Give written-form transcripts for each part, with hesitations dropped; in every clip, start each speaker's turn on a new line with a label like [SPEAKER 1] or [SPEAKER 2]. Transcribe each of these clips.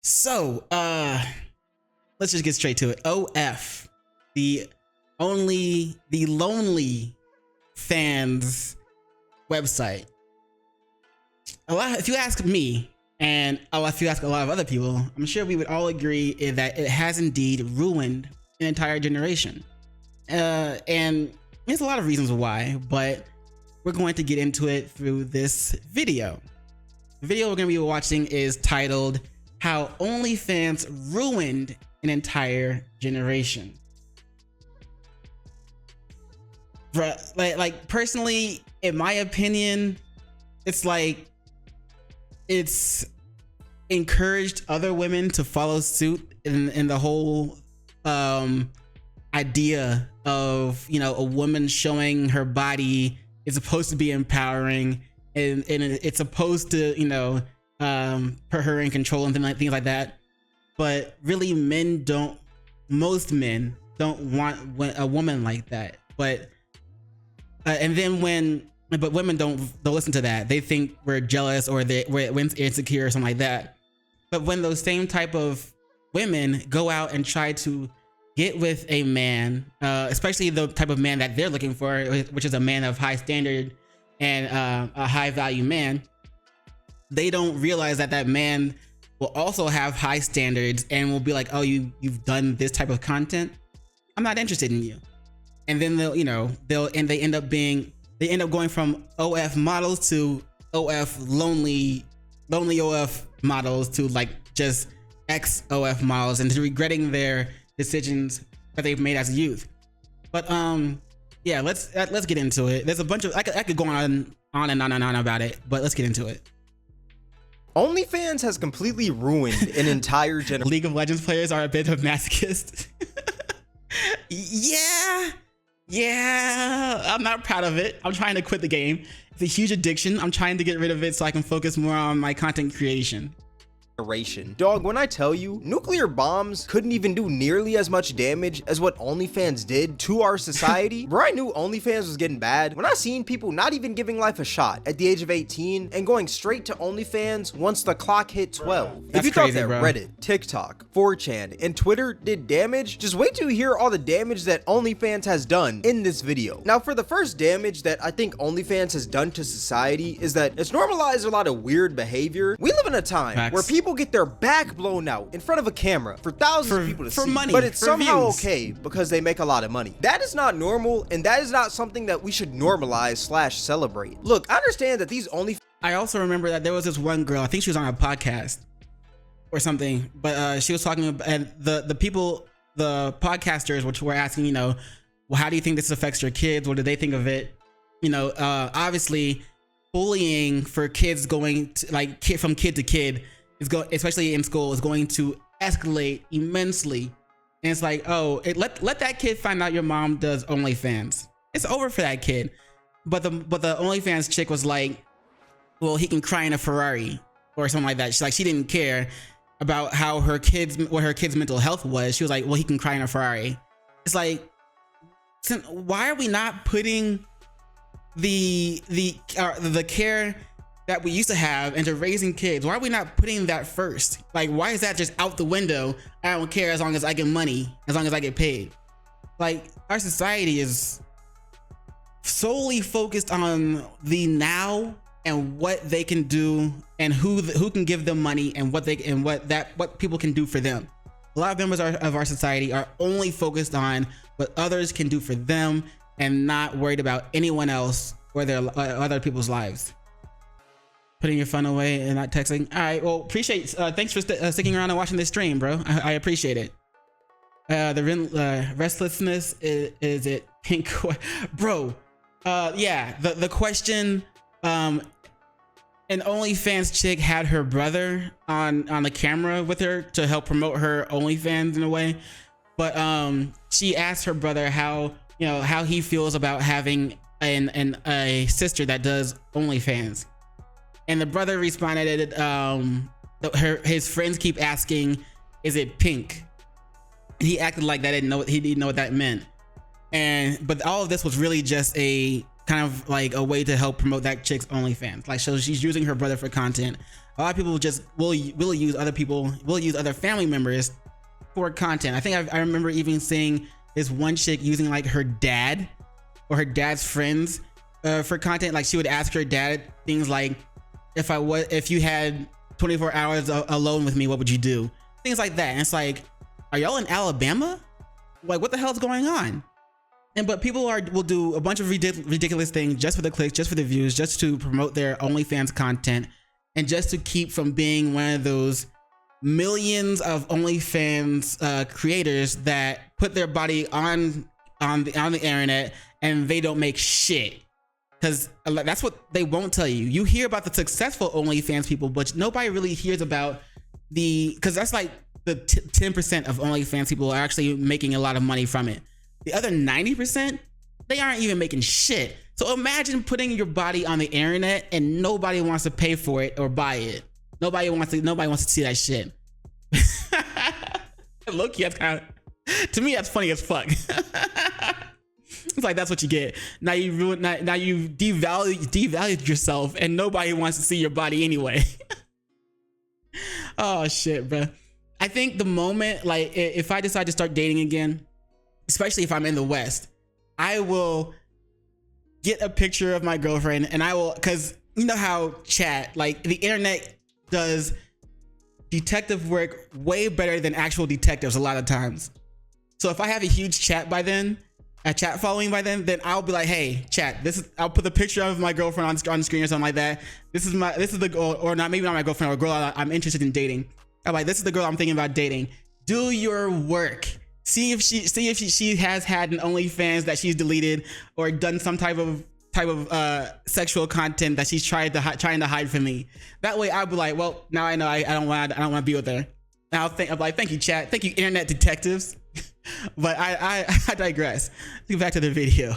[SPEAKER 1] So, let's just get straight to it. OF, the lonely fans website. If you ask me, and if you ask a lot of other people, I'm sure we would all agree that it has indeed ruined an entire generation. And there's a lot of reasons why, but we're going to get into it through this video. The video we're going to be watching is titled "How OnlyFans Ruined an Entire Generation." Like personally, in my opinion, it's encouraged other women to follow suit in the whole idea of, a woman showing her body is supposed to be empowering, and it's supposed to, put her in control and things like that. But really, most men don't want a woman like that. But women don't listen to that. They think we're jealous or we're insecure or something like that. But when those same type of women go out and try to get with a man, especially the type of man that they're looking for, which is a man of high standard and a high value man, they don't realize that man will also have high standards and will be like, oh, you've done this type of content, I'm not interested in you. And then they end up going from OF models to OF lonely OF models to like just ex OF models, and to regretting their decisions that they've made as a youth. But yeah, let's get into it. There's a bunch of I could go on and on about it, but let's get into it.
[SPEAKER 2] OnlyFans has completely ruined an entire generation.
[SPEAKER 1] League of Legends players are a bit of masochists. Yeah, I'm not proud of it. I'm trying to quit the game. It's a huge addiction. I'm trying to get rid of it so I can focus more on my content creation.
[SPEAKER 2] Dog, when I tell you, nuclear bombs couldn't even do nearly as much damage as what OnlyFans did to our society. Where I knew OnlyFans was getting bad, when I seen people not even giving life a shot at the age of 18 and going straight to OnlyFans once the clock hit 12.
[SPEAKER 1] That's
[SPEAKER 2] if you thought
[SPEAKER 1] crazy,
[SPEAKER 2] that
[SPEAKER 1] bro.
[SPEAKER 2] Reddit, TikTok, 4chan, and Twitter did damage, just wait till you hear all the damage that OnlyFans has done in this video. Now, for the first damage that I think OnlyFans has done to society is that it's normalized a lot of weird behavior. We live in a time where people get their back blown out in front of a camera for thousands of people to see,
[SPEAKER 1] money,
[SPEAKER 2] but it's somehow
[SPEAKER 1] views.
[SPEAKER 2] okay because they make a lot of money. That is not normal, and that is not something that we should normalize / celebrate. Look, I understand that these
[SPEAKER 1] I also remember that there was this one girl, I think she was on a podcast or something, but she was talking about, and the podcasters, which were asking, well, how do you think this affects your kids? What do they think of it? Obviously bullying for kids going to, from kid to kid, especially in school, is going to escalate immensely. And it's like, oh, let that kid find out your mom does OnlyFans. It's over for that kid. But the OnlyFans chick was like, well, he can cry in a Ferrari or something like that. She didn't care about what her kid's mental health was. She was like, well, he can cry in a Ferrari. It's like, why are we not putting the care that we used to have into raising kids? Why are we not putting that first? Like, why is that just out the window? I don't care as long as I get money, as long as I get paid. Like, our society is solely focused on the now and what they can do and who can give them money and what people can do for them. A lot of members of our society are only focused on what others can do for them and not worried about anyone else or their other people's lives. Putting your phone away and not texting. All right, well, appreciate. Thanks for sticking around and watching this stream, bro. I appreciate it. The restlessness is it pink, bro? Yeah. The question. An OnlyFans chick had her brother on the camera with her to help promote her OnlyFans in a way, but she asked her brother how he feels about having a sister that does OnlyFans. And the brother responded, his friends keep asking, is it pink? He acted like he didn't know what that meant. But all of this was really just a kind of like a way to help promote that chick's OnlyFans. Like, so she's using her brother for content. A lot of people just will use other people, will use other family members for content. I think I remember even seeing this one chick using like her dad or her dad's friends for content. Like, she would ask her dad things like, if you had 24 hours alone with me, what would you do? Things like that. And it's like, are y'all in Alabama? Like, what the hell's going on? But people will do a bunch of ridiculous things just for the clicks, just for the views, just to promote their OnlyFans content, and just to keep from being one of those millions of OnlyFans creators that put their body on the internet and they don't make shit. Because that's what they won't tell you. You hear about the successful OnlyFans people, but nobody really hears about because that's like the 10% of OnlyFans people are actually making a lot of money from it. The other 90%, they aren't even making shit. So imagine putting your body on the internet and nobody wants to pay for it or buy it. Nobody wants to see that shit. Look, that's kind of, to me, that's funny as fuck. It's like, that's what you get. Now you devalued yourself and nobody wants to see your body anyway. Oh shit, bro. I think the moment, like, if I decide to start dating again, especially if I'm in the West, I will get a picture of my girlfriend and I will, because you know how like the internet does detective work way better than actual detectives a lot of times. So if I have a huge a chat following by then I'll be like, hey, chat, I'll put the picture of my girlfriend on the screen or something like that. This is the girl, or not, maybe not my girlfriend, or a girl I'm interested in dating. I'm like, this is the girl I'm thinking about dating. Do your work. See if she has had an OnlyFans that she's deleted or done some type of sexual content that she's trying to hide from me. That way I'll be like, well, now I know I don't want to be with her. Now I'm like, thank you, chat, thank you, internet detectives. But I digress. Let's get back to the video.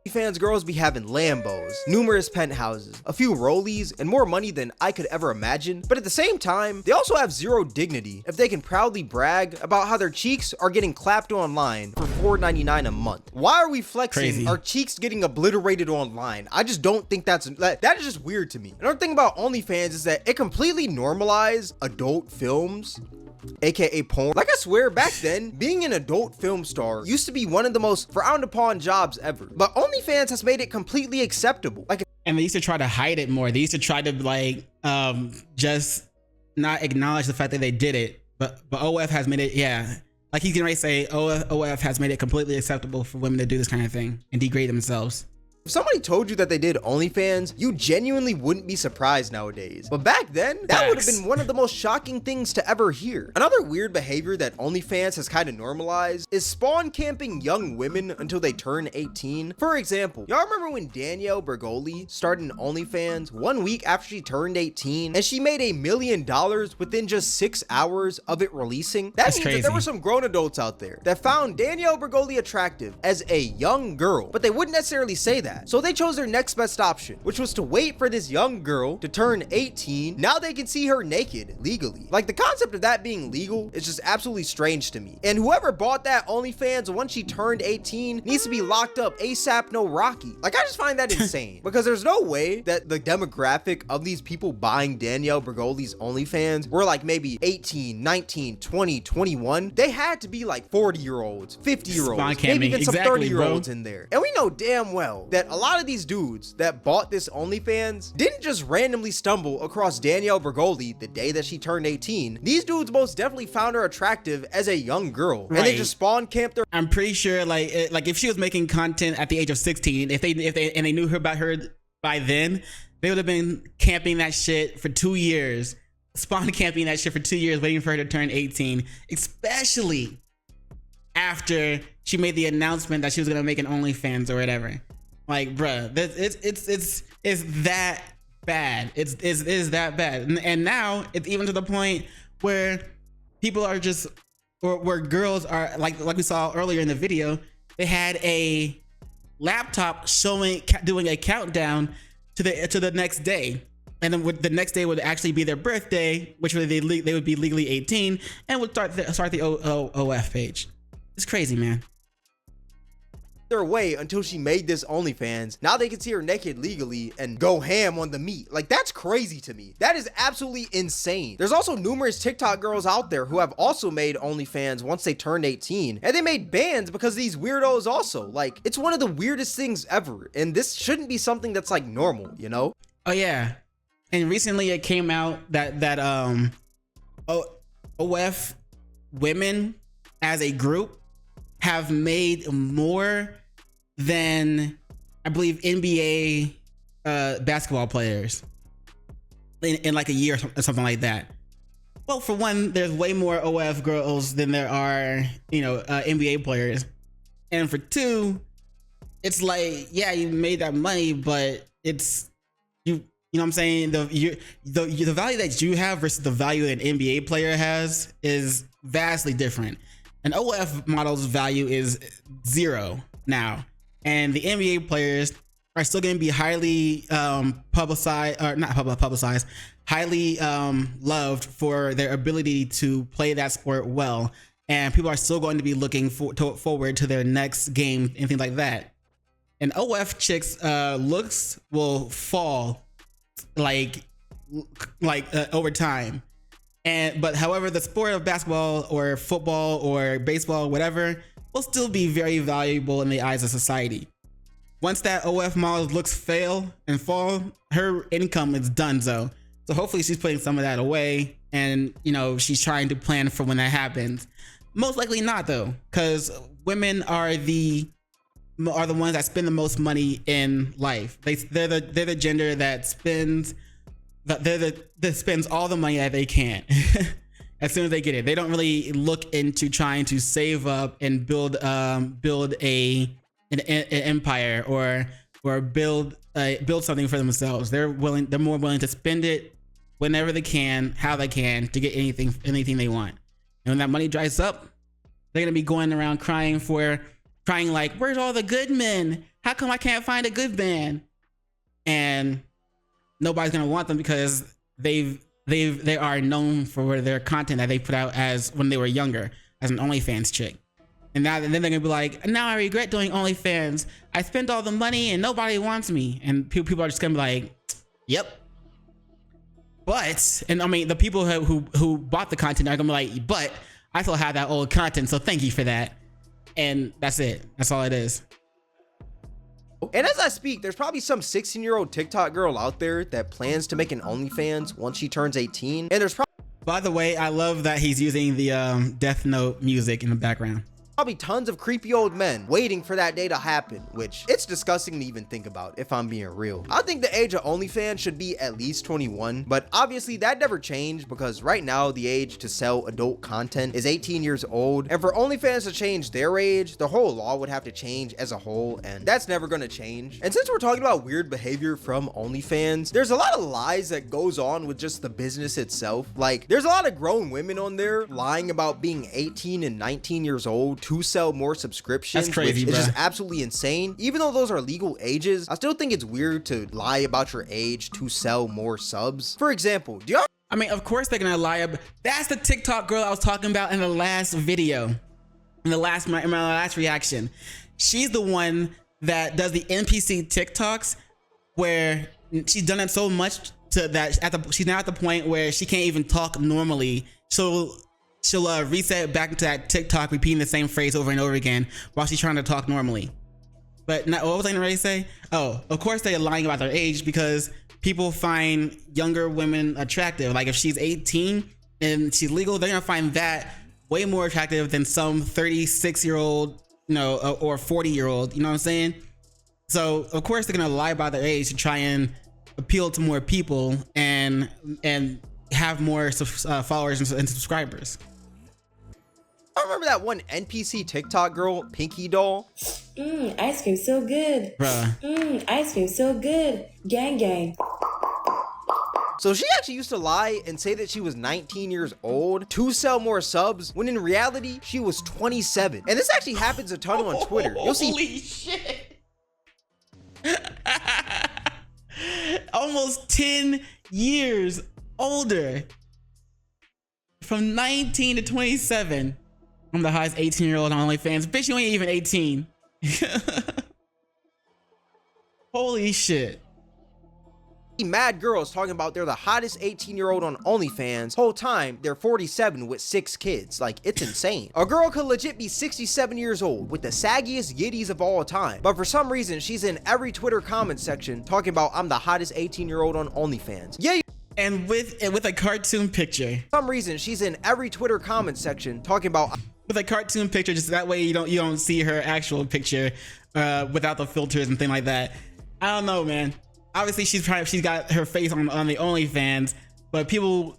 [SPEAKER 2] Fans girls be having Lambos, numerous penthouses, a few rollies, and more money than I could ever imagine. But at the same time, they also have zero dignity if they can proudly brag about how their cheeks are getting clapped online for $4.99 a month. Why are we flexing our cheeks getting obliterated online? I just don't think that is just weird to me. Another thing about OnlyFans is that it completely normalized adult films, aka porn. Like, I swear back then, being an adult film star used to be one of the most frowned upon jobs ever. But OnlyFans has made it completely acceptable.
[SPEAKER 1] And they used to try to hide it more. They used to try to like just not acknowledge the fact that they did it. But OF has made it, yeah. Like, he's gonna say OF has made it completely acceptable for women to do this kind of thing and degrade themselves.
[SPEAKER 2] If somebody told you that they did OnlyFans, you genuinely wouldn't be surprised nowadays. But back then, that would have been one of the most shocking things to ever hear. Another weird behavior that OnlyFans has kind of normalized is spawn camping young women until they turn 18. For example, y'all remember when Danielle Bergoli started an OnlyFans 1 week after she turned 18 and she made $1 million within just 6 hours of it releasing? That means that there were some grown adults out there that found Danielle Bergoli attractive as a young girl, but they wouldn't necessarily say that. So they chose their next best option, which was to wait for this young girl to turn 18. Now they can see her naked legally. Like, the concept of that being legal is just absolutely strange to me. And whoever bought that OnlyFans once she turned 18 needs to be locked up ASAP no Rocky. Like, I just find that insane because there's no way that the demographic of these people buying Danielle Bergoli's OnlyFans were like maybe 18, 19, 20, 21. They had to be like 40-year-olds, 50-year-olds, maybe even some 30-year-olds in there. And we know damn well that a lot of these dudes that bought this OnlyFans didn't just randomly stumble across Danielle Bergoli the day that she turned 18. These dudes most definitely found her attractive as a young girl, and they just spawn camped her.
[SPEAKER 1] I'm pretty sure, like if she was making content at the age of 16, if they knew about her by then, they would have been camping that shit for 2 years, spawn camping that shit for 2 years, waiting for her to turn 18, especially after she made the announcement that she was gonna make an OnlyFans or whatever. Like, bruh, it's that bad. It's that bad. And now it's even to the point where people are just, or where girls are, like we saw earlier in the video, they had a laptop doing a countdown to the next day. And then the next day would actually be their birthday, which would they would be legally 18 and would start the OF page. It's crazy, man.
[SPEAKER 2] their way until she made this OnlyFans. Now they can see her naked legally and go ham on the meat. Like, that's crazy to me. That is absolutely insane. There's also numerous TikTok girls out there who have also made OnlyFans once they turned 18, and they made bans because of these weirdos also. Like, it's one of the weirdest things ever, and this shouldn't be something that's like normal, you know?
[SPEAKER 1] Oh yeah, and recently it came out that OF women as a group have made more than, I believe, NBA basketball players in like a year or something like that. Well, for one, there's way more OF girls than there are, you know, NBA players. And for two, it's like, yeah, you made that money, but it's, you know what I'm saying? The value that you have versus the value an NBA player has is vastly different. An OF model's value is 0 now, and the NBA players are still going to be highly publicized, or not publicized, highly loved for their ability to play that sport well, and people are still going to be looking forward to their next game and things like that. And OF chicks looks will fall like over time. But however, the sport of basketball or football or baseball, whatever, will still be very valuable in the eyes of society. Once that OF model's looks fail and fall, her income is donezo. So hopefully she's putting some of that away, and you know, she's trying to plan for when that happens. Most likely not though, because women are the ones that spend the most money in life. They're the gender that spends that spends all the money that they can as soon as they get it. They don't really look into trying to save up and build an empire or build something for themselves. They're more willing to spend it whenever they can, how they can, to get anything they want. And when that money dries up, they're gonna be going around crying like, where's all the good men? How come I can't find a good man? And nobody's gonna want them because they are known for their content that they put out as when they were younger, as an OnlyFans chick. And then they're gonna be like, now I regret doing OnlyFans. I spent all the money and nobody wants me. And people are just gonna be like, yep. But, and I mean, the people who bought the content are gonna be like, but I still have that old content, so thank you for that. And that's it. That's all it is.
[SPEAKER 2] And as I speak, there's probably some 16-year-old TikTok girl out there that plans to make an OnlyFans once she turns 18. And there's
[SPEAKER 1] by the way, I love that he's using the Death Note music in the background.
[SPEAKER 2] Probably tons of creepy old men waiting for that day to happen, which it's disgusting to even think about, if I'm being real. I think the age of OnlyFans should be at least 21, but obviously that never changed because right now the age to sell adult content is 18 years old, and for OnlyFans to change their age, the whole law would have to change as a whole, and that's never gonna change. And since we're talking about weird behavior from OnlyFans, there's a lot of lies that goes on with just the business itself. Like, there's a lot of grown women on there lying about being 18 and 19 years old to sell more subscriptions.
[SPEAKER 1] That's crazy,
[SPEAKER 2] which
[SPEAKER 1] bro.
[SPEAKER 2] is just absolutely insane. Even though those are legal ages, I still think it's weird to lie about your age to sell more subs. For example, do y'all—
[SPEAKER 1] I mean, of course they're gonna lie. That's the TikTok girl I was talking about in the last video, in my last reaction. She's the one that does the NPC TikToks, where she's done it so much to that she's now at the point where she can't even talk normally. She'll reset back into that TikTok, repeating the same phrase over and over again while she's trying to talk normally. But what was I gonna really say? Oh, of course they're lying about their age because people find younger women attractive. Like if she's 18 and she's legal, they're gonna find that way more attractive than some 36-year-old, you know, or 40-year-old. You know what I'm saying? So of course they're gonna lie about their age to try and appeal to more people and have more followers and subscribers.
[SPEAKER 2] I remember that one NPC TikTok girl, Pinky Doll.
[SPEAKER 3] Ice cream so good.
[SPEAKER 1] Bruh.
[SPEAKER 3] Ice cream so good. Gang gang.
[SPEAKER 2] So she actually used to lie and say that she was 19 years old to sell more subs, when in reality, she was 27. And this actually happens a ton on Twitter. You'll see—
[SPEAKER 1] Holy shit. Almost 10 years older. From 19 to 27. I'm the highest 18-year-old on OnlyFans. Bitch, you ain't even 18. Holy shit.
[SPEAKER 2] Mad girls talking about they're the hottest 18-year-old on OnlyFans. Whole time they're 47 with 6 kids. Like, it's insane. A girl could legit be 67 years old with the saggiest yitties of all time, but for some reason she's in every Twitter comment section talking about I'm the hottest 18-year-old on OnlyFans. Yeah.
[SPEAKER 1] And with a cartoon picture.
[SPEAKER 2] For some reason she's in every Twitter comment section talking about
[SPEAKER 1] with a cartoon picture, just that way you don't see her actual picture without the filters and things like that. I don't know, man. Obviously she's got her face on the OnlyFans, but people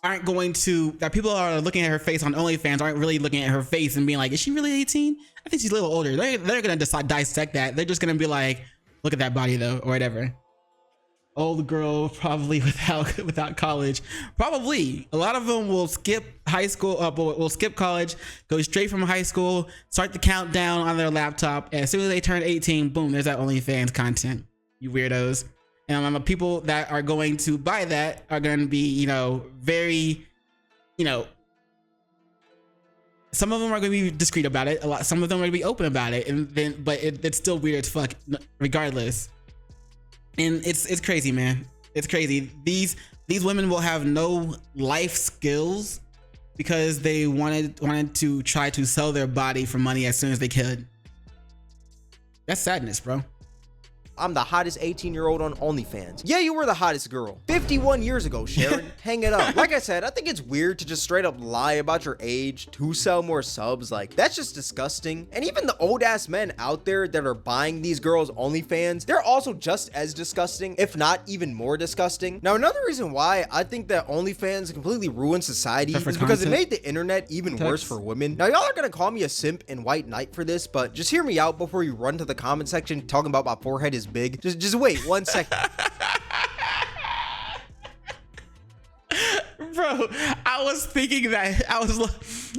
[SPEAKER 1] aren't going to, that people are looking at her face on OnlyFans aren't really looking at her face and being like, is she really 18? I think she's a little older. They're gonna dissect that. They're just gonna be like, look at that body though, or whatever. Old girl, probably without college. Probably a lot of them will skip high school, will skip college, go straight from high school, start the countdown on their laptop, and as soon as they turn 18, boom, there's that OnlyFans content. You weirdos. And the people that are going to buy that are going to be, you know, very, you know, some of them are going to be discreet about it. Some of them are going to be open about it, and then, but it's still weird as fuck, regardless. And it's crazy, man. It's crazy. These women will have no life skills because they wanted to try to sell their body for money as soon as they could. That's sadness, bro.
[SPEAKER 2] I'm the hottest 18-year-old on OnlyFans. Yeah, you were the hottest girl 51 years ago, Sharon. Hang it up. Like I said, I think it's weird to just straight up lie about your age to sell more subs. Like, that's just disgusting. And even the old ass men out there that are buying these girls OnlyFans, they're also just as disgusting, if not even more disgusting. Now, another reason why I think that OnlyFans completely ruined society is because it made the internet even worse for women. Now, y'all are gonna call me a simp and white knight for this, but just hear me out before you run to the comment section talking about my forehead is big. Just wait 1 second.
[SPEAKER 1] Bro, I was thinking that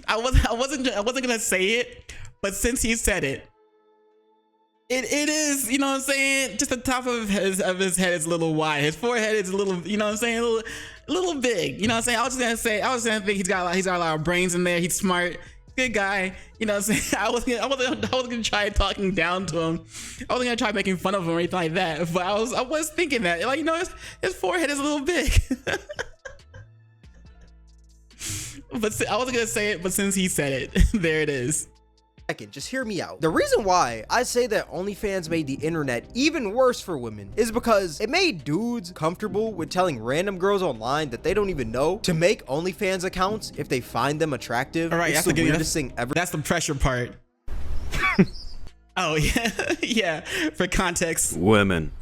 [SPEAKER 1] I wasn't gonna say it, but since he said it, it is, you know what I'm saying, just the top of his head is a little wide, his forehead is a little, you know what I'm saying, a little big, you know what I'm saying. I was gonna think he's got a lot of brains in there. He's smart, good guy, you know what I'm saying. I wasn't gonna try talking down to him. I wasn't gonna try making fun of him or anything like that. But I was thinking that, like, you know, his forehead is a little big. But I wasn't gonna say it, but since he said it, there it is.
[SPEAKER 2] Just hear me out. The reason why I say that OnlyFans made the internet even worse for women is because it made dudes comfortable with telling random girls online that they don't even know to make OnlyFans accounts if they find them attractive.
[SPEAKER 1] All right,
[SPEAKER 2] it's the weirdest thing ever.
[SPEAKER 1] That's the pressure part. Oh yeah, yeah. For context,
[SPEAKER 4] women.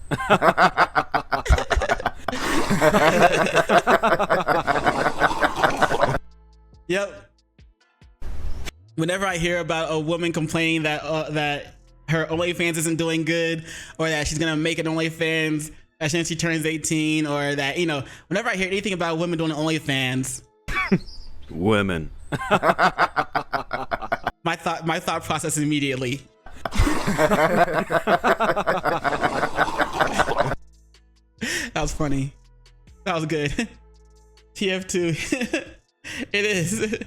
[SPEAKER 1] Yep. Whenever I hear about a woman complaining that that her OnlyFans isn't doing good, or that she's gonna make an OnlyFans as soon as she turns 18, or that, you know, whenever I hear anything about women doing OnlyFans,
[SPEAKER 4] women.
[SPEAKER 1] my thought process immediately. That was funny. That was good. TF2. It is.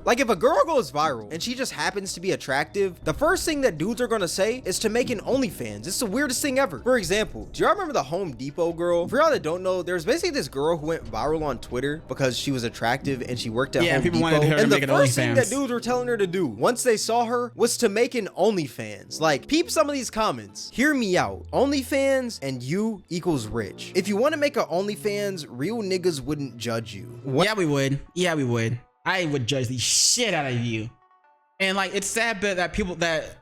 [SPEAKER 2] Like, if a girl goes viral and she just happens to be attractive, the first thing that dudes are gonna say is to make an OnlyFans. It's the weirdest thing ever. For example, do y'all remember the Home Depot girl? For y'all that don't know, there's basically this girl who went viral on Twitter because she was attractive and she worked at Home Depot.
[SPEAKER 1] Wanted her
[SPEAKER 2] and
[SPEAKER 1] to
[SPEAKER 2] the
[SPEAKER 1] make
[SPEAKER 2] first
[SPEAKER 1] an
[SPEAKER 2] thing that dudes were telling her to do once they saw her was to make an OnlyFans. Like, peep some of these comments. Hear me out. OnlyFans and you equals rich. If you want to make an OnlyFans, real niggas wouldn't judge you.
[SPEAKER 1] Yeah, we would. Yeah, we would. I would judge the shit out of you. And like, it's sad that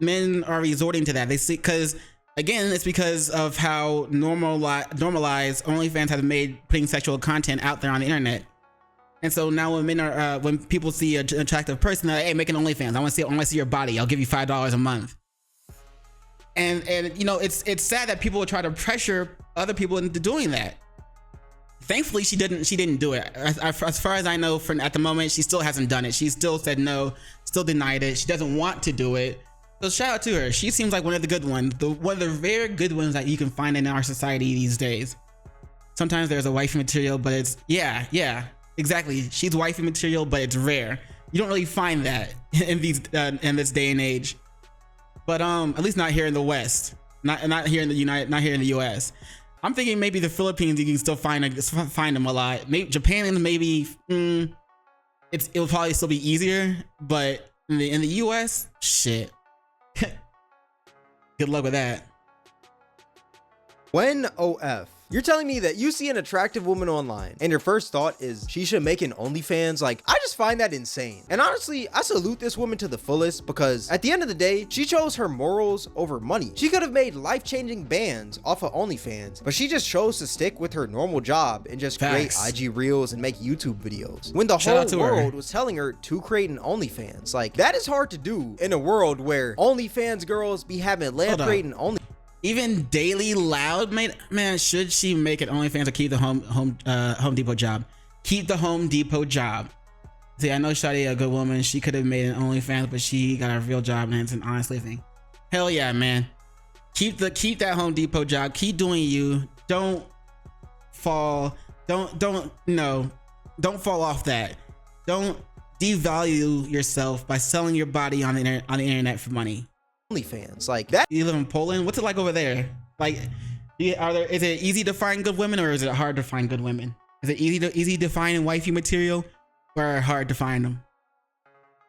[SPEAKER 1] men are resorting to that. They see, because again, it's because of how normalized OnlyFans has made putting sexual content out there on the internet. And so now when men are, when people see an attractive person, they're like, hey, make an OnlyFans. I want to see your body. I'll give you $5 a month. And you know, it's sad that people will try to pressure other people into doing that. Thankfully, she didn't do it. As far as I know, at the moment, she still hasn't done it. She still said no, still denied it. She doesn't want to do it. So shout out to her. She seems like one of the good ones, one of the very good ones that you can find in our society these days. Sometimes there's a wifey material, but it's, yeah, exactly. She's wifey material, but it's rare. You don't really find that in in this day and age. But at least not here in the West, not here in the US. I'm thinking maybe the Philippines you can still find them a lot. Maybe Japan, maybe it'll probably still be easier, but in the US, shit. Good luck with that.
[SPEAKER 2] When OF, you're telling me that you see an attractive woman online and your first thought is she should make an OnlyFans? Like, I just find that insane. And honestly, I salute this woman to the fullest because at the end of the day, she chose her morals over money. She could have made life-changing bands off of OnlyFans, but she just chose to stick with her normal job and just create IG reels and make YouTube videos when the whole world was telling her to create an OnlyFans. Like, that is hard to do in a world where OnlyFans girls be having land creating only.
[SPEAKER 1] Even Daily Loud made, man, should she make an OnlyFans or keep the Home Depot job? Keep the Home Depot job. See, I know Shadi a good woman. She could have made an OnlyFans, but she got a real job and it's an honest living. Hell yeah, man. Keep that Home Depot job. Keep doing you. Don't fall. Don't fall off that. Don't devalue yourself by selling your body on the internet for money.
[SPEAKER 2] OnlyFans like that.
[SPEAKER 1] You live in Poland. What's it like over there? Like, is it easy to find good women or is it hard to find good women? Is it easy to find wifey material or hard to find them?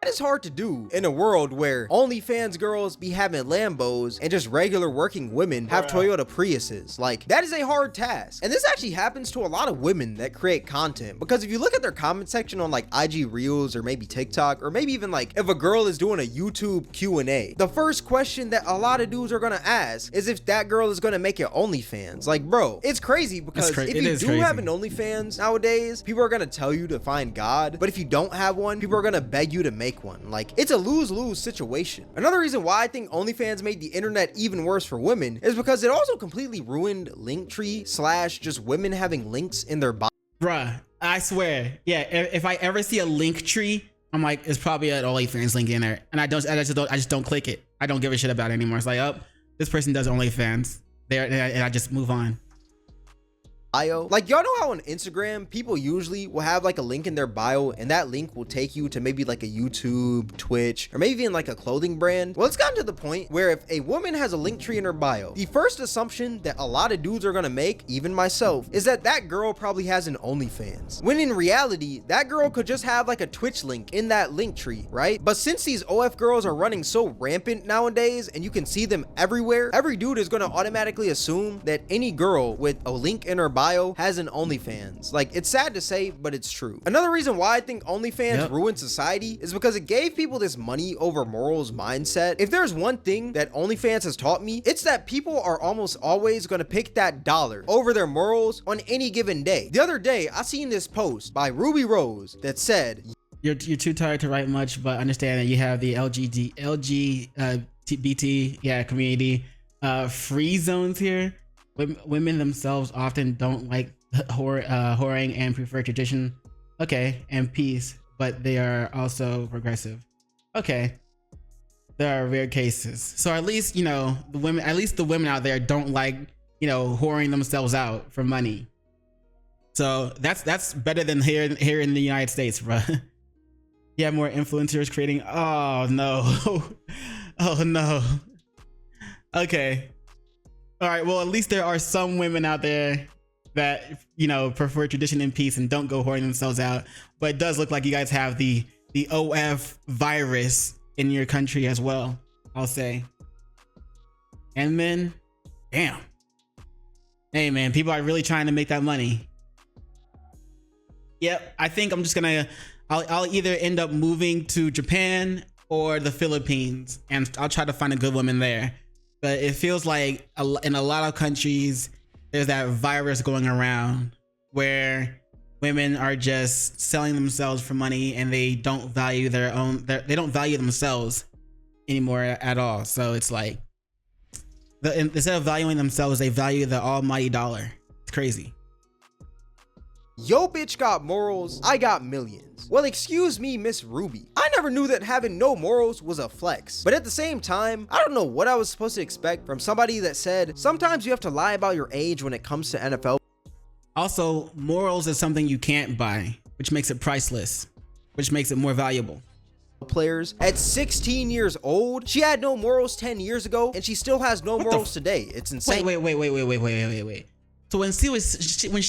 [SPEAKER 2] That is hard to do in a world where OnlyFans girls be having Lambos and just regular working women have Toyota Priuses. Like, that is a hard task. And this actually happens to a lot of women that create content, because if you look at their comment section on like IG Reels or maybe TikTok, or maybe even like if a girl is doing a YouTube Q&A, the first question that a lot of dudes are gonna ask is if that girl is gonna make it OnlyFans. Like, bro, it's crazy because if you do have an OnlyFans nowadays, people are gonna tell you to find God, but if you don't have one, people are gonna beg you to make one. Like, it's a lose-lose situation. Another reason why I think OnlyFans made the internet even worse for women is because it also completely ruined Linktree / just women having links in their bio.
[SPEAKER 1] Bruh, I swear, yeah, if I ever see a Linktree, I'm like, it's probably an OnlyFans link in there, and I just don't click it. I don't give a shit about it anymore. It's like, oh, this person does OnlyFans there, and I just move on.
[SPEAKER 2] Like, y'all know how on Instagram people usually will have like a link in their bio and that link will take you to maybe like a YouTube, Twitch, or maybe even like a clothing brand? Well, it's gotten to the point where if a woman has a link tree in her bio, the first assumption that a lot of dudes are gonna make, even myself, is that that girl probably has an OnlyFans, when in reality that girl could just have like a Twitch link in that link tree, right? But since these OF girls are running so rampant nowadays and you can see them everywhere, every dude is gonna automatically assume that any girl with a link in her bio has an OnlyFans. Like, it's sad to say, but it's true. Another reason why I think OnlyFans ruined society is because it gave people this money over morals mindset. If there's one thing that OnlyFans has taught me, it's that people are almost always going to pick that dollar over their morals on any given day. The other day, I seen this post by Ruby Rose that said,
[SPEAKER 1] You're too tired to write much, but understand that you have the LGBT community free zones here. Women themselves often don't like whoring and prefer tradition. Okay, and peace, but they are also progressive. Okay, there are rare cases. So at least, the women out there don't like, whoring themselves out for money. So that's better than here in the United States, bro. You have more influencers creating. Oh no. Oh no. Okay. All right, well, at least there are some women out there that, prefer tradition and peace and don't go whoring themselves out. But it does look like you guys have the OF virus in your country as well, I'll say. And then, damn. Hey, man, people are really trying to make that money. Yep, I think I'm just I'll either end up moving to Japan or the Philippines, and I'll try to find a good woman there. But it feels like in a lot of countries, there's that virus going around where women are just selling themselves for money and they don't value they don't value themselves anymore at all. So it's like, instead of valuing themselves, they value the almighty dollar. It's crazy.
[SPEAKER 2] Yo bitch got morals, I got millions. Well, excuse me, Miss Ruby. I never knew that having no morals was a flex. But at the same time, I don't know what I was supposed to expect from somebody that said, sometimes you have to lie about your age when it comes to NFL.
[SPEAKER 1] Also, morals is something you can't buy, which makes it priceless, which makes it more valuable.
[SPEAKER 2] players at 16 years old. She had no morals 10 years ago, and she still has no morals today. It's insane.
[SPEAKER 1] Wait. So when she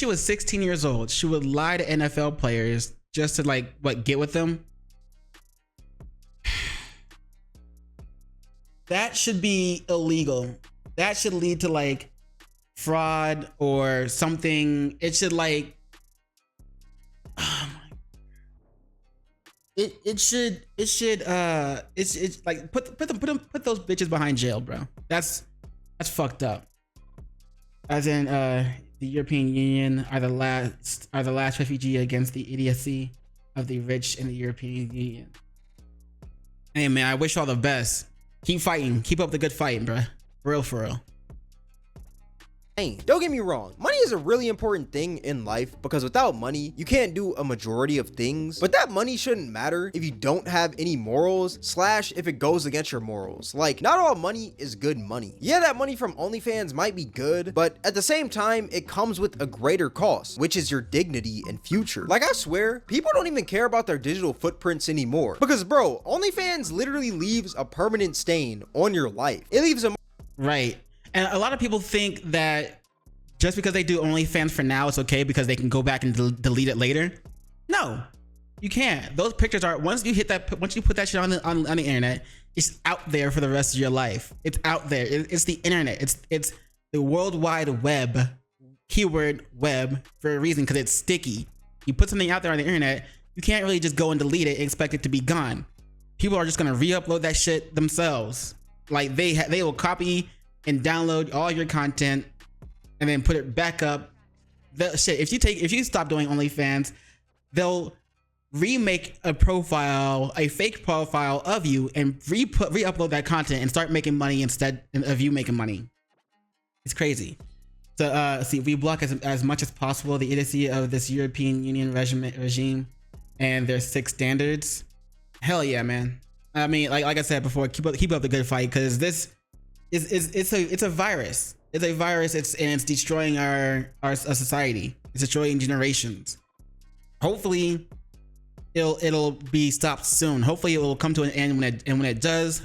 [SPEAKER 1] was 16 years old, she would lie to NFL players just to like get with them. That should be illegal. That should lead to like fraud or something. It should like, oh my, it's like put those bitches behind jail, bro. That's fucked up. As in, the European Union are the last refugee against the idiocy of the rich in the European Union. Hey man, I wish all the best. Keep fighting. Keep up the good fight, bro. For real.
[SPEAKER 2] Don't get me wrong, money is a really important thing in life because without money, you can't do a majority of things, but that money shouldn't matter if you don't have any morals / if it goes against your morals. Like, not all money is good money. Yeah, that money from OnlyFans might be good, but at the same time, it comes with a greater cost, which is your dignity and future. Like, I swear, people don't even care about their digital footprints anymore because, bro, OnlyFans literally leaves a permanent stain on your life. It leaves a
[SPEAKER 1] right. And a lot of people think that just because they do OnlyFans for now, it's okay because they can go back and delete it later. No, you can't. Those pictures are, once you put that shit on the internet, it's out there for the rest of your life. It's out there. It's the internet. It's the World Wide Web, keyword web, for a reason, because it's sticky. You put something out there on the internet, you can't really just go and delete it and expect it to be gone. People are just gonna re-upload that shit themselves. Like they will copy and download all your content and then put it back up. The shit, if you stop doing OnlyFans, they'll remake a fake profile of you and re-upload that content and start making money instead of you making money. It's crazy. So see, we block as much as possible the idiocy of this European Union regime and their 6 standards. Hell yeah, man. I mean, like I said before, keep up the good fight, because this it's a virus. It's a virus. It's destroying our society. It's destroying generations. Hopefully, it'll be stopped soon. Hopefully, it will come to an end when it does.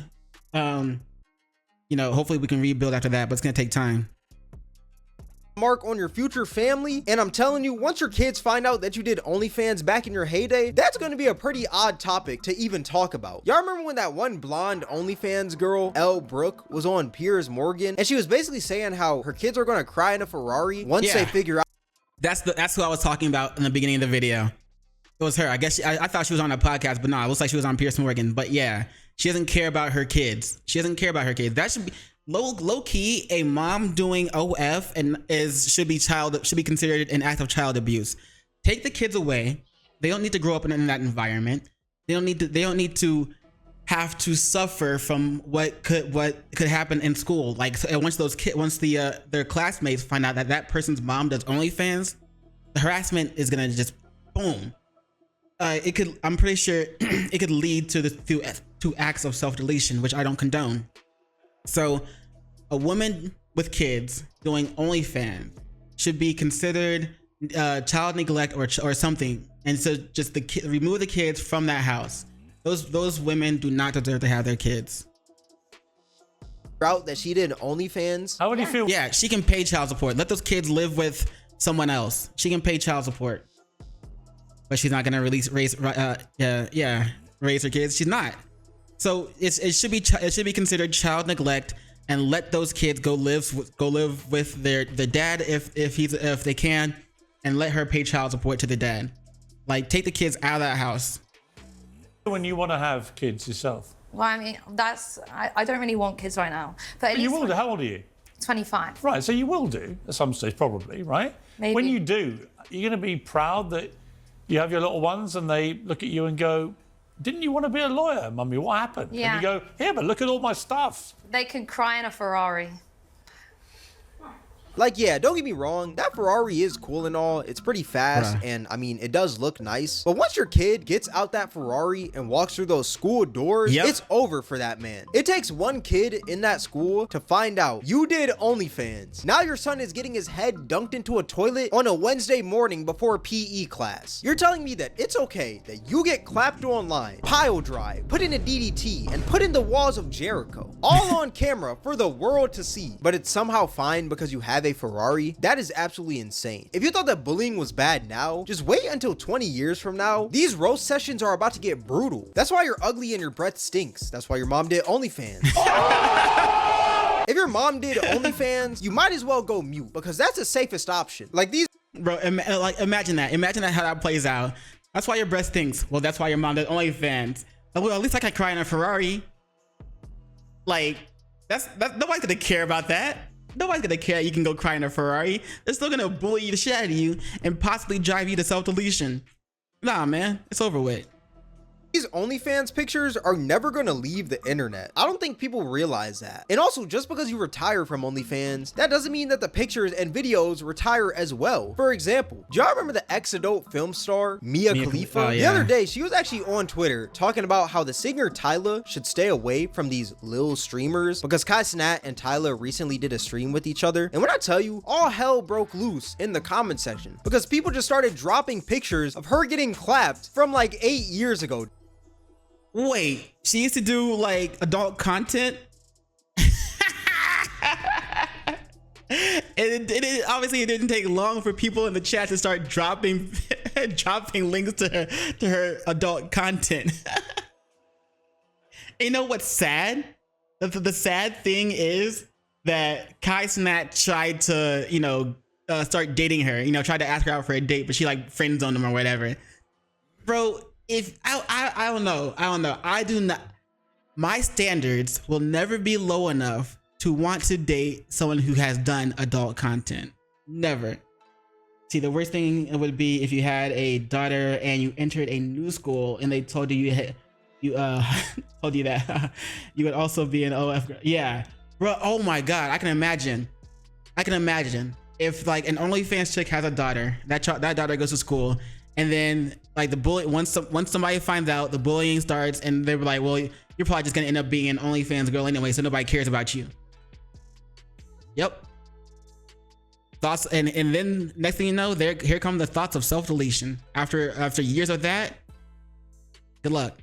[SPEAKER 1] Hopefully we can rebuild after that, but it's gonna take time.
[SPEAKER 2] Mark on your future family, and I'm telling you, once your kids find out that you did OnlyFans back in your heyday, that's going to be a pretty odd topic to even talk about. Y'all remember when that one blonde OnlyFans girl, Elle Brooke, was on Piers Morgan, and she was basically saying how her kids are going to cry in a Ferrari once they figure out.
[SPEAKER 1] That's who I was talking about in the beginning of the video. It was her. I guess I thought she was on a podcast, but no, it looks like she was on Piers Morgan. But yeah, she doesn't care about her kids. That should be low key. A mom doing OF should be considered an act of child abuse. Take the kids away. They don't need to grow up in that environment. They don't need to have to suffer from what could happen in school. Like, once their classmates find out that person's mom does OnlyFans, the harassment is gonna just boom. I'm pretty sure it could lead to acts of self-deletion, which I don't condone. So a woman with kids doing OnlyFans should be considered child neglect or something, and so just remove the kids from that house. Those women do not deserve to have their kids.
[SPEAKER 2] Out that she did OnlyFans.
[SPEAKER 5] How would you feel?
[SPEAKER 1] Yeah, she can pay child support. Let those kids live with someone else. She can pay child support, but she's not gonna raise her kids. She's not. So it should be considered child neglect, and let those kids go live with their dad if they can, and let her pay child support to the dad. Like, take the kids out of that house.
[SPEAKER 5] When you want to have kids yourself?
[SPEAKER 6] Well, I mean, I don't really want kids right now. But
[SPEAKER 5] you will do. How old are you?
[SPEAKER 6] 25.
[SPEAKER 5] Right, so you will do at some stage, probably, right?
[SPEAKER 6] Maybe.
[SPEAKER 5] When you do, you're going to be proud that you have your little ones and they look at you and go, didn't you want to be a lawyer, Mummy? What happened?
[SPEAKER 6] Yeah.
[SPEAKER 5] And you go, here, but look at all my stuff.
[SPEAKER 6] They can cry in a Ferrari.
[SPEAKER 2] Like, yeah, don't get me wrong, that Ferrari is cool and all, it's pretty fast, and I mean, it does look nice, but once your kid gets out that Ferrari and walks through those school doors, it's over for that man. It takes one kid in that school to find out you did OnlyFans. Now your son is getting his head dunked into a toilet on a Wednesday morning before PE class. You're telling me that it's okay that you get clapped online, pile drive, put in a DDT, and put in the walls of Jericho, all on camera for the world to see, but it's somehow fine because you have a Ferrari? That is absolutely insane. If you thought that bullying was bad now, just wait until 20 years from now. These roast sessions are about to get brutal. That's why you're ugly and your breath stinks. That's why your mom did OnlyFans. If your mom did OnlyFans, you might as well go mute because that's the safest option. Like these,
[SPEAKER 1] bro, like imagine that how that plays out. That's why your breath stinks. Well, that's why your mom did OnlyFans. Well, at least I can cry in a Ferrari. Like that's nobody's gonna care about that. Nobody's gonna care. You can go cry in a Ferrari. They're still gonna bully the shit out of you and possibly drive you to self-deletion. Nah, man, it's over with.
[SPEAKER 2] These OnlyFans pictures are never gonna leave the internet. I don't think people realize that. And also, just because you retire from OnlyFans, that doesn't mean that the pictures and videos retire as well. For example, do y'all remember the ex-adult film star, Mia Khalifa? The other day, she was actually on Twitter talking about how the singer Tyla should stay away from these lil streamers because Kai Cenat and Tyla recently did a stream with each other. And when I tell you, all hell broke loose in the comment section because people just started dropping pictures of her getting clapped from like 8 years ago.
[SPEAKER 1] Wait, she used to do like adult content? It obviously it didn't take long for people in the chat to start dropping links to her adult content. You know what's sad? The sad thing is that Kai Cenat tried to, start dating her, tried to ask her out for a date, but she like friend zoned him or whatever. Bro, if I don't know. I do not. My standards will never be low enough to want to date someone who has done adult content. Never. See, the worst thing would be if you had a daughter and you entered a new school and they told you told you that you would also be an OF girl. Yeah, bro. Oh my God, I can imagine if like an OnlyFans chick has a daughter, that daughter goes to school. And then like the bully, once somebody finds out, the bullying starts and they were like, well, you're probably just gonna end up being an OnlyFans girl anyway, so nobody cares about you. Yep. Thoughts, and then next thing you know, here come the thoughts of self-deletion. After years of that, good luck.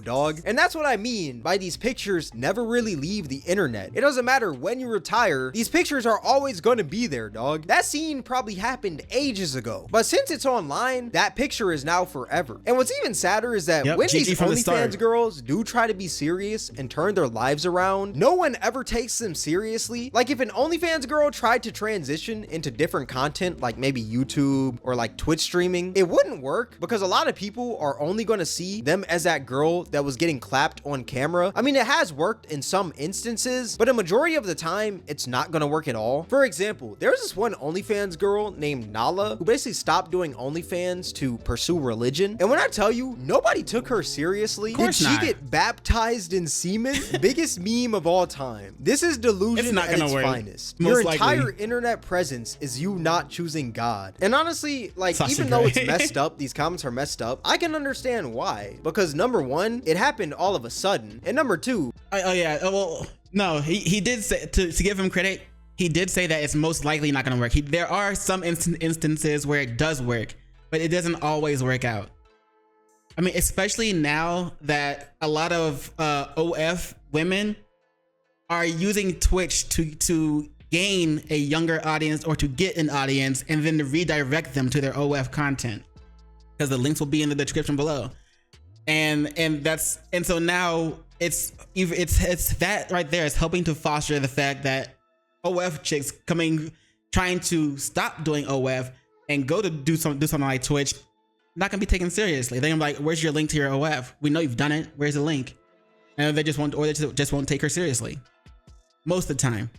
[SPEAKER 2] Dog. And that's what I mean by these pictures never really leave the internet. It doesn't matter when you retire, these pictures are always going to be there, dog. That scene probably happened ages ago, but since it's online, that picture is now forever. And what's even sadder is that when these OnlyFans girls do try to be serious and turn their lives around, no one ever takes them seriously. Like if an OnlyFans girl tried to transition into different content, like maybe YouTube or like Twitch streaming, it wouldn't work because a lot of people are only going to see them as that girl that was getting clapped on camera. I mean, it has worked in some instances, but a majority of the time, it's not gonna work at all. For example, there's this one OnlyFans girl named Nala who basically stopped doing OnlyFans to pursue religion. And when I tell you, nobody took her seriously. Did she get baptized in semen? Biggest meme of all time. This is delusion at its finest. Your entire internet presence is you not choosing God. And honestly, like, even though it's messed up, these comments are messed up, I can understand why. Because number one, it happened all of a sudden, and number two,
[SPEAKER 1] well, no, he did say, to give him credit, he did say that it's most likely not going to work. There are some instances where it does work, but it doesn't always work out. I mean, especially now that a lot of OF women are using Twitch to gain a younger audience or to get an audience and then to redirect them to their OF content, because the links will be in the description below. And so now it's that right there is helping to foster the fact that OF chicks trying to stop doing OF and go to do something like Twitch, not gonna be taken seriously. They're like, where's your link to your OF? We know you've done it. Where's the link? And they just won't take her seriously most of the time.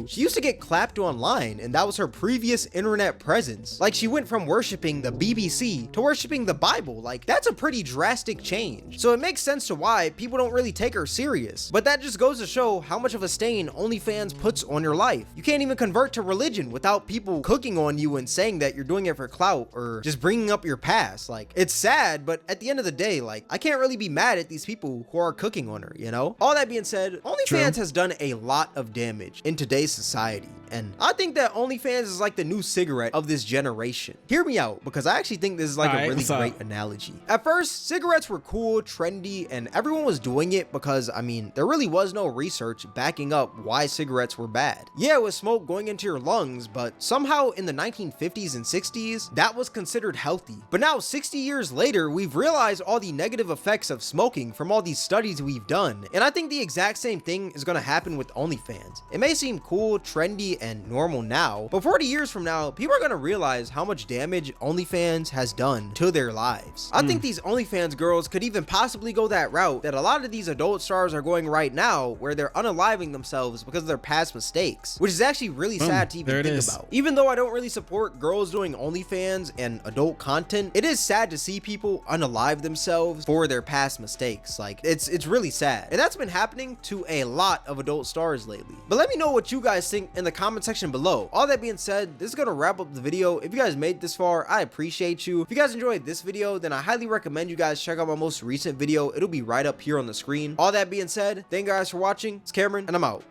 [SPEAKER 2] She used to get clapped online, and that was her previous internet presence. Like, she went from worshiping the BBC to worshiping the Bible. Like, that's a pretty drastic change. So it makes sense to why people don't really take her serious. But that just goes to show how much of a stain OnlyFans puts on your life. You can't even convert to religion without people cooking on you and saying that you're doing it for clout or just bringing up your past. Like, it's sad, but at the end of the day, like, I can't really be mad at these people who are cooking on her, you know? All that being said, OnlyFans has done a lot of damage in today's society, and I think that OnlyFans is like the new cigarette of this generation. Hear me out, because I actually think this is like a really great analogy. At first, cigarettes were cool, trendy, and everyone was doing it because, I mean, there really was no research backing up why cigarettes were bad. Yeah, it was smoke going into your lungs, but somehow in the 1950s and 60s, that was considered healthy. But now, 60 years later, we've realized all the negative effects of smoking from all these studies we've done, and I think the exact same thing is going to happen with OnlyFans. It may seem cool, trendy, and normal now, but 40 years from now, people are going to realize how much damage OnlyFans has done to their lives. I think these OnlyFans girls could even possibly go that route that a lot of these adult stars are going right now, where they're unaliving themselves because of their past mistakes, which is actually really sad to even think about. Even though I don't really support girls doing OnlyFans and adult content, it is sad to see people unalive themselves for their past mistakes. Like, it's really sad, and that's been happening to a lot of adult stars lately. But let me know what you guys think in the comment section below. All that being said, this is gonna wrap up the video. If you guys made this far, I appreciate you. If you guys enjoyed this video, then I highly recommend you guys check out my most recent video. It'll be right up here on the screen. All that being said, thank you guys for watching. It's Cameron, and I'm out.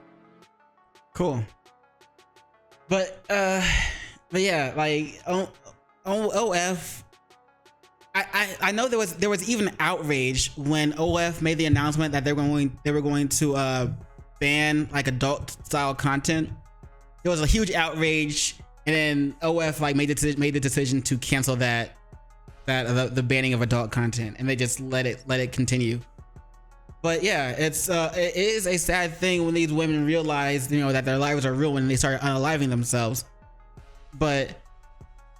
[SPEAKER 1] Cool. But yeah, like OF, I know there was even outrage when OF made the announcement that they were going to ban like adult style content. There was a huge outrage, and then OF like made the decision to cancel the banning of adult content, and they just let it continue. But yeah, it is a sad thing when these women realize, you know, that their lives are ruined and they start unaliving themselves. But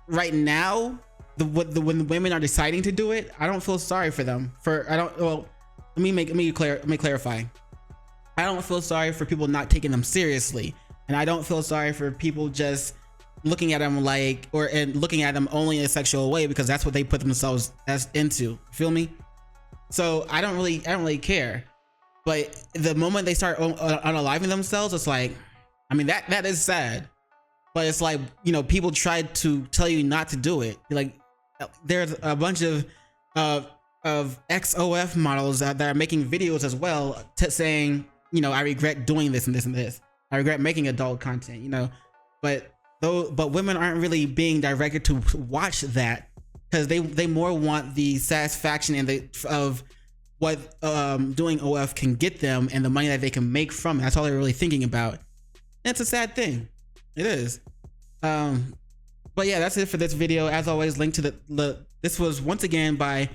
[SPEAKER 1] right now, when the women are deciding to do it, I don't feel sorry for them. Let me clarify. I don't feel sorry for people not taking them seriously, and I don't feel sorry for people just looking at them looking at them only in a sexual way because that's what they put themselves into. Feel me? So I don't really care. But the moment they start unaliving themselves, it's like, I mean, that is sad. But it's like, you know, people try to tell you not to do it. Like, there's a bunch of ex-OF models that are making videos as well, saying, you know, I regret doing this and this and this. I regret making adult content, you know. But women aren't really being directed to watch that, because they more want the satisfaction of what doing OF can get them and the money that they can make from it. That's all they're really thinking about. And it's a sad thing. It is. But yeah, that's it for this video. As always, link to this was once again by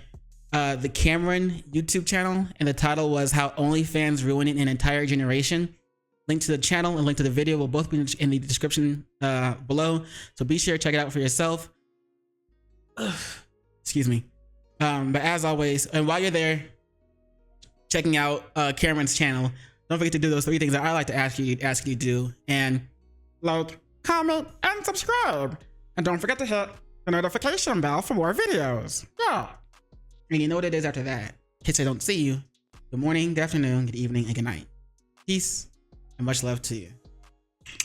[SPEAKER 1] the Kameron YouTube channel, and the title was How OnlyFans Ruining an Entire Generation. Link to the channel and link to the video will both be in the description below, so be sure to check it out for yourself. Excuse me. But as always, and while you're there checking out Kameron's channel, don't forget to do those 3 things that I like to ask you to do, and like, comment, and subscribe, and don't forget to hit the notification bell for more videos. Yeah. And you know what it is after that. In case I don't see you, good morning, good afternoon, good evening, and good night. Peace and much love to you.